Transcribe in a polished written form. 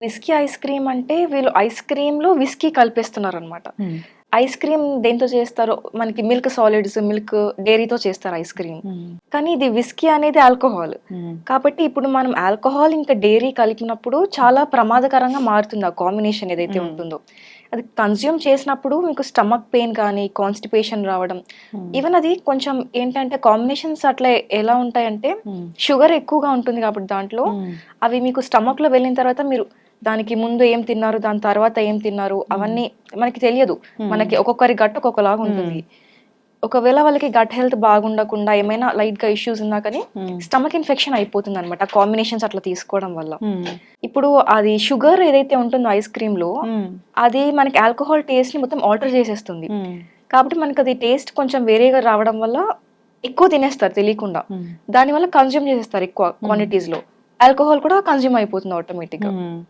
Whisky ice cream అంటే వీళ్ళు ice క్రీమ్‌లో whisky కలిపేస్తున్నారనమాట. హ్మ్. ఐస్ క్రీమ్ దేనితో చేస్తారో మనకి మిల్క్ సాలిడ్స్, మిల్క్, డైరీతో చేస్తారు ఐస్ క్రీమ్. హ్మ్. కానీ ఇది విస్కీ అనేది ఆల్కహాల్. హ్మ్. కాబట్టి ఇప్పుడు మనం ఆల్కహాల్ ఇంకా డైరీ కలిపినప్పుడు చాలా ప్రమాదకరంగా మారుతుంది ఆ కాంబినేషన్ ఏదైతే హ్మ్. ఉంటుందో. అది కన్జ్యూమ్ చేసినప్పుడు మీకు స్టమక్ పెయిన్ కానీ, కాన్‌స్టిపేషన్ రావడం. హ్మ్. ఈవెన్ అది కొంచెం ఏంటంటే కాంబినేషన్స్ అట్లా ఎలా ఉంటాయంటే హ్మ్. షుగర్ ఎక్కువగా ఉంటుంది కాబట్టి దాంట్లో హ్మ్. అవి మీకు స్టమక్‌లో వెళ్ళిన తర్వాత మీరు దానికి ముందు ఏం తిన్నారు, దాని తర్వాత ఏం తిన్నారు అవన్నీ మనకి తెలియదు. మనకి ఒక్కొక్కరి గట్ ఒక్కొక్కలాగా ఉంటుంది. ఒకవేళ వాళ్ళకి గట్ హెల్త్ బాగుండకుండా ఏమైనా లైట్‌గా ఇష్యూస్ ఉన్నా కానీ స్టమక్ ఇన్ఫెక్షన్ అయిపోతుందనమాట. ఆ కాంబినేషన్స్ అట్లా తీసుకోవడం వల్ల. హ్మ్. ఇప్పుడు అది షుగర్ ఏదైతే ఉంటుందో ఐస్ క్రీమ్‌లో హ్మ్. అది మనకి ఆల్కహాల్ టేస్ట్‌ని మొత్తం ఆల్టర్ చేసేస్తుంది. హ్మ్. కాబట్టి మనకది టేస్ట్ కొంచెం వేరేగా రావడం వల్ల ఎక్కువ తినేస్తారు తెలియకుండా. హ్మ్. దానివల్ల కన్జ్యూమ్ చేసేస్తారు ఎక్కువ క్వాంటిటీస్‌లో. ఆల్కహాల్ కూడా కన్జ్యూమ్ అయిపోతుంది ఆటోమేటిక్‌గా. హ్మ్.